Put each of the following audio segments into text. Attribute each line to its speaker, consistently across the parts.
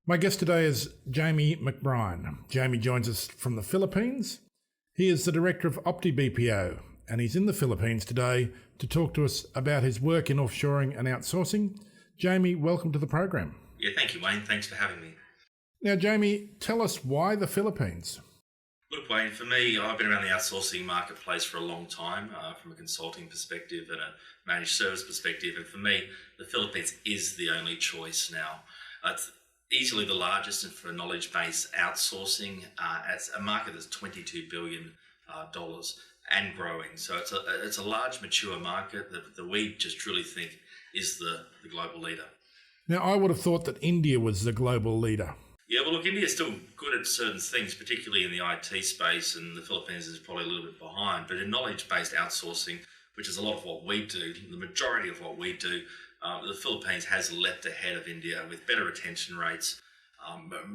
Speaker 1: My guest today is Jamie McBride. Jamie joins us from the Philippines. He is the director of optiBPO, and he's in the Philippines today to talk to us about his work in offshoring and outsourcing. Jamie, welcome to the program.
Speaker 2: Yeah, thank you, Wayne. Thanks for having me.
Speaker 1: Now, Jamie, tell us why the Philippines?
Speaker 2: Look, Wayne, for me, I've been around the outsourcing marketplace for a long time, from a consulting perspective and a managed service perspective. And for me, the Philippines is the only choice now. It's easily the largest and for knowledge-based outsourcing. It's a market that's $22 billion and growing. So it's a large, mature market that we just truly think is the global leader.
Speaker 1: Now, I would have thought that India was the global leader.
Speaker 2: Yeah, well, look, India's still good at certain things, particularly in the IT space, and the Philippines is probably a little bit behind. But in knowledge-based outsourcing, which is a lot of what we do, the majority of what we do, the Philippines has leapt ahead of India with better retention rates,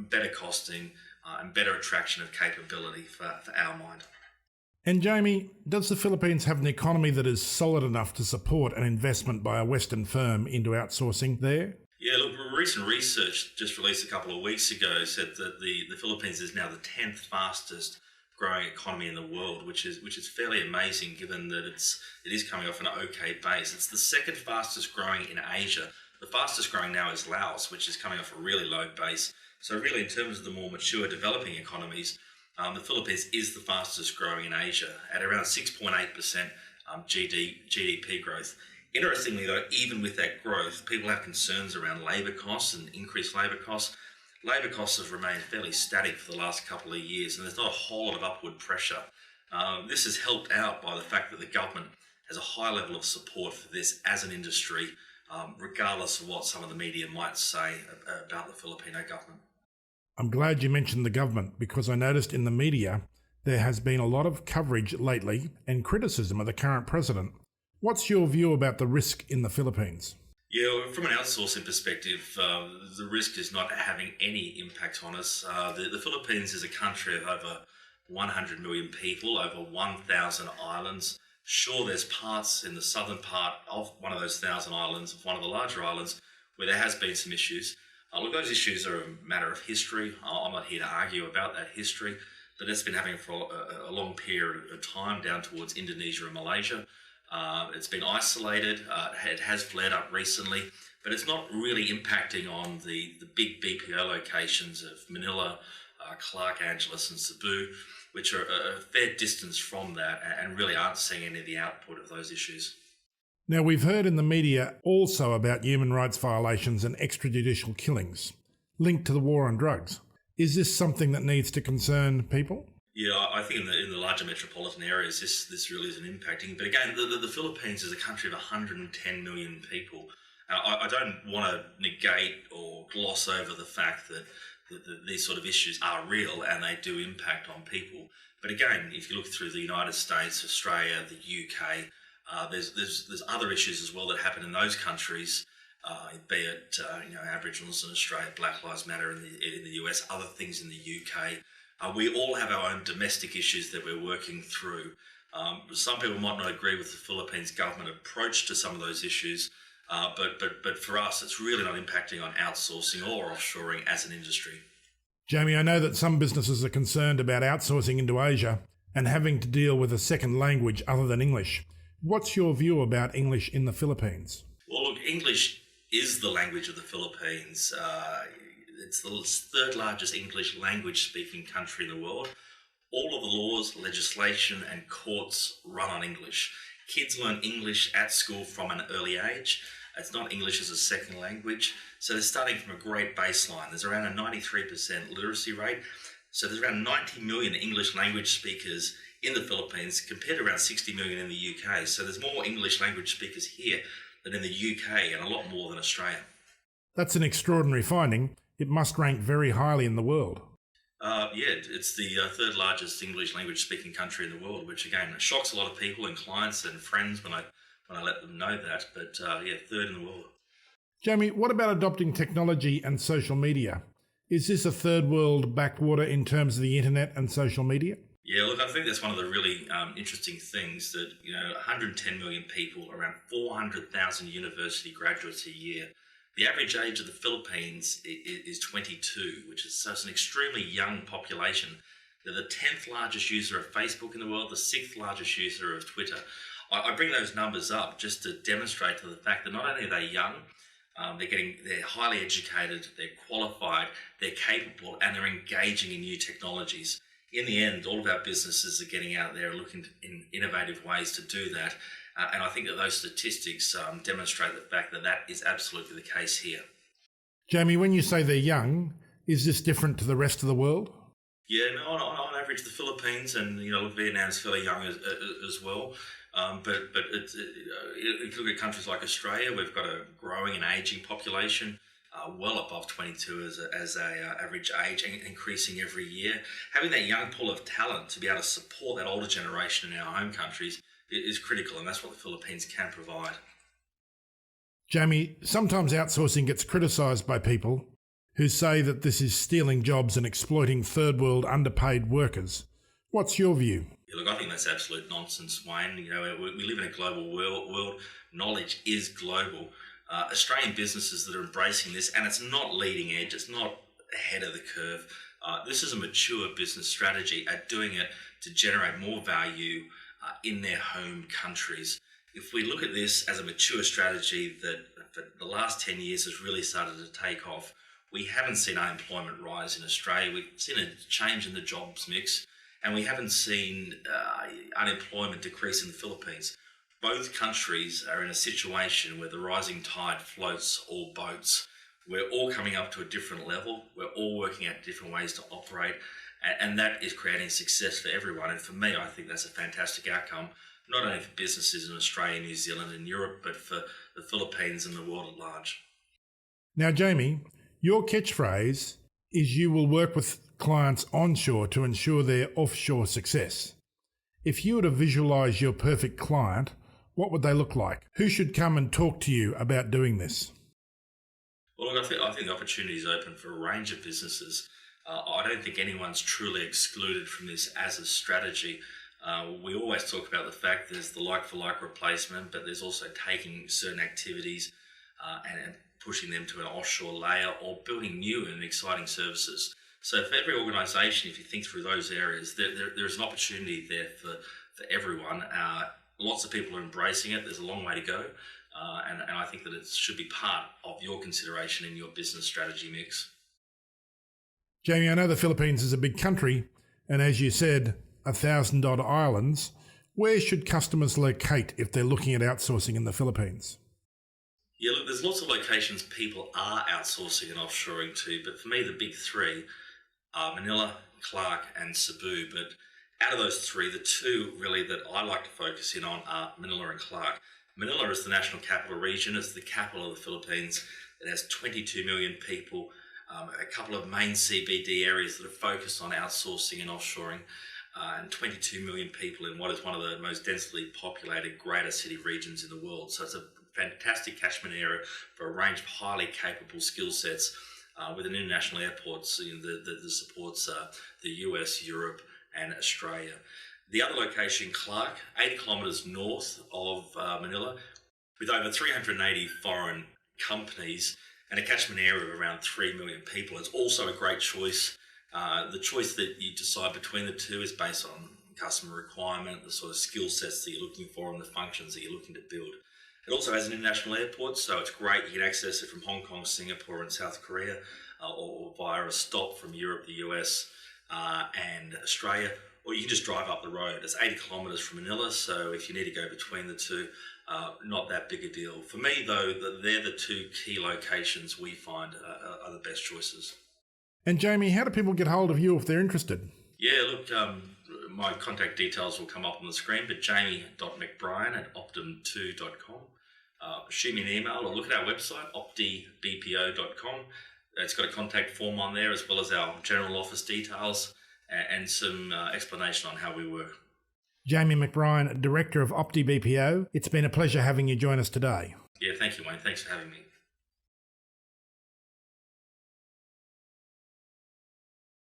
Speaker 2: better costing, and better attraction of capability for our mind.
Speaker 1: And Jamie, does the Philippines have an economy that is solid enough to support an investment by a Western firm into outsourcing there?
Speaker 2: Yeah, look, recent research just released a couple of weeks ago said that the Philippines is now the 10th fastest growing economy in the world, which is fairly amazing given that it is coming off an okay base. It's the second fastest growing in Asia. The fastest growing now is Laos, which is coming off a really low base. So really, in terms of the more mature developing economies, the Philippines is the fastest growing in Asia at around 6.8% GDP growth. Interestingly, though, even with that growth, people have concerns around labour costs and increased labour costs. Labour costs have remained fairly static for the last couple of years, and there's not a whole lot of upward pressure. This is helped out by the fact that the government has a high level of support for this as an industry, regardless of what some of the media might say about the Filipino government.
Speaker 1: I'm glad you mentioned the government, because I noticed in the media there has been a lot of coverage lately and criticism of the current president. What's your view about the risk in the Philippines?
Speaker 2: Yeah, from an outsourcing perspective, the risk is not having any impact on us. The Philippines is a country of over 100 million people, over 1,000 islands. Sure, there's parts in the southern part of one of those 1,000 islands, of one of the larger islands, where there has been some issues. Look, those issues are a matter of history. I'm not here to argue about that history, but it's been happening for a long period of time down towards Indonesia and Malaysia. It's been isolated, it has flared up recently, but it's not really impacting on the big BPO locations of Manila, Clark Angeles and Cebu, which are a fair distance from that and really aren't seeing any of the output of those issues.
Speaker 1: Now, we've heard in the media also about human rights violations and extrajudicial killings linked to the war on drugs. Is this something that needs to concern people?
Speaker 2: Yeah, I think in the larger metropolitan areas, this really isn't impacting. But again, the Philippines is a country of 110 million people. I don't want to negate or gloss over the fact that these sort of issues are real and they do impact on people. But again, if you look through the United States, Australia, the UK, there's other issues as well that happen in those countries, be it Aboriginals in Australia, Black Lives Matter in the US, other things in the UK. We all have our own domestic issues that we're working through. Some people might not agree with the Philippines government approach to some of those issues, but for us, it's really not impacting on outsourcing or offshoring as an industry.
Speaker 1: Jamie, I know that some businesses are concerned about outsourcing into Asia and having to deal with a second language other than English. What's your view about English in the Philippines?
Speaker 2: Well, look, English is the language of the Philippines. It's the third largest English language speaking country in the world. All of the laws, legislation and courts run on English. Kids learn English at school from an early age. It's not English as a second language. So they're starting from a great baseline. There's around a 93% literacy rate. So there's around 90 million English language speakers in the Philippines compared to around 60 million in the UK. So there's more English language speakers here than in the UK and a lot more than Australia.
Speaker 1: That's an extraordinary finding. It must rank very highly in the world.
Speaker 2: It's the third largest English language speaking country in the world, which again shocks a lot of people and clients and friends when I let them know that. But third in the world.
Speaker 1: Jamie, what about adopting technology and social media? Is this a third world backwater in terms of the internet and social media?
Speaker 2: Yeah, look, I think that's one of the really interesting things that, 110 million people, around 400,000 university graduates a year. The average age of the Philippines is 22, so it's an extremely young population. They're the 10th largest user of Facebook in the world, the 6th largest user of Twitter. I bring those numbers up just to demonstrate to the fact that not only are they young, they're highly educated, they're qualified, they're capable, and they're engaging in new technologies. In the end, all of our businesses are getting out there looking in innovative ways to do that. And I think that those statistics demonstrate the fact that that is absolutely the case here.
Speaker 1: Jamie, when you say they're young, is this different to the rest of the world?
Speaker 2: Yeah, no, on average, the Philippines and Vietnam's fairly young as well. But if you look at countries like Australia, we've got a growing and ageing population, well above 22 as a average age, and increasing every year. Having that young pool of talent to be able to support that older generation in our home countries is critical, and that's what the Philippines can provide.
Speaker 1: Jamie, sometimes outsourcing gets criticised by people who say that this is stealing jobs and exploiting third world underpaid workers. What's your view?
Speaker 2: Yeah, look, I think that's absolute nonsense, Wayne. We live in a global world. Knowledge is global. Australian businesses that are embracing this, and it's not leading edge, it's not ahead of the curve. This is a mature business strategy at doing it to generate more value in their home countries. If we look at this as a mature strategy that for the last 10 years has really started to take off, we haven't seen unemployment rise in Australia. We've seen a change in the jobs mix, and we haven't seen unemployment decrease in the Philippines. Both countries are in a situation where the rising tide floats all boats. We're all coming up to a different level. We're all working out different ways to operate, and that is creating success for everyone. And for me, I think that's a fantastic outcome, not only for businesses in Australia, New Zealand and Europe, but for the Philippines and the world at large.
Speaker 1: Now, Jamie, your catchphrase is you will work with clients onshore to ensure their offshore success. If you were to visualise your perfect client, what would they look like? Who should come and talk to you about doing this?
Speaker 2: Well, look, I think the opportunity is open for a range of businesses. I don't think anyone's truly excluded from this as a strategy. We always talk about the fact there's the like-for-like replacement, but there's also taking certain activities and pushing them to an offshore layer or building new and exciting services. So for every organisation, if you think through those areas, there's an opportunity there for everyone. Lots of people are embracing it. There's a long way to go. And I think that it should be part of your consideration in your business strategy mix.
Speaker 1: Jamie, I know the Philippines is a big country, and as you said, 1,000-odd islands. Where should customers locate if they're looking at outsourcing in the Philippines?
Speaker 2: Yeah, look, there's lots of locations people are outsourcing and offshoring to, but for me, the big three are Manila, Clark, and Cebu. But out of those three, the two really that I like to focus in on are Manila and Clark. Manila is the national capital region. It's the capital of the Philippines. It has 22 million people, a couple of main CBD areas that are focused on outsourcing and offshoring, and 22 million people in what is one of the most densely populated greater city regions in the world. So it's a fantastic catchment area for a range of highly capable skill sets with an international airport that supports the US, Europe, and Australia. The other location, Clark, 80 kilometres north of Manila, with over 380 foreign companies and a catchment area of around 3 million people. It's also a great choice. The choice that you decide between the two is based on customer requirement, the sort of skill sets that you're looking for and the functions that you're looking to build. It also has an international airport, so it's great. You can access it from Hong Kong, Singapore and South Korea, or via a stop from Europe, the US and Australia, or you can just drive up the road. It's 80 kilometres from Manila, so if you need to go between the two, not that big a deal. For me, though, they're the two key locations we find are the best choices.
Speaker 1: And Jamie, how do people get hold of you if they're interested?
Speaker 2: Yeah, look, my contact details will come up on the screen, but jamie.mcbrien@optim2.com. Shoot me an email or look at our website, optiBPO.com. It's got a contact form on there as well as our general office details and some explanation on how we work.
Speaker 1: Jamie McBrien, Director of optiBPO. It's been a pleasure having you join us today.
Speaker 2: Yeah, thank you, Wayne. Thanks for having me.